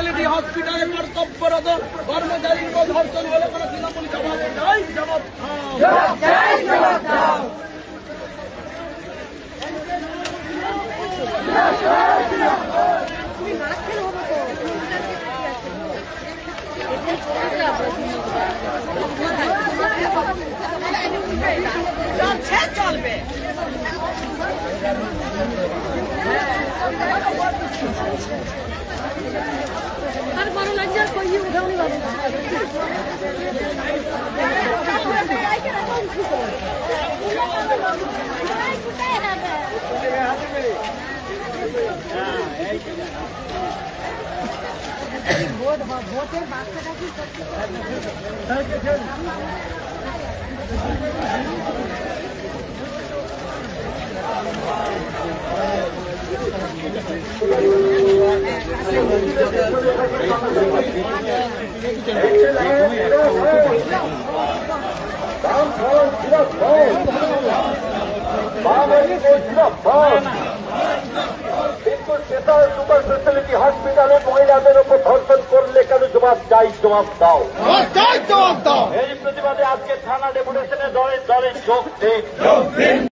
Speciality হসপিটালে কর্তব্যরত কর্মচারীর উপর ধর্ষণ হলে কোনো তৃণমূল সভাপতি জবাব দাও। চলবে আর ভালো লাগছে আর কই উঠাউনি বাবু ভোটের বাচ্চাটা কি সুপার স্পেশালিটি হসপিটালে মহিলাদের উপর ধর্ষণ করলে কেন জবাব দাও। এই প্রতিবাদে আজকে থানা ডেপুটেশনে দলে যোগ দিন।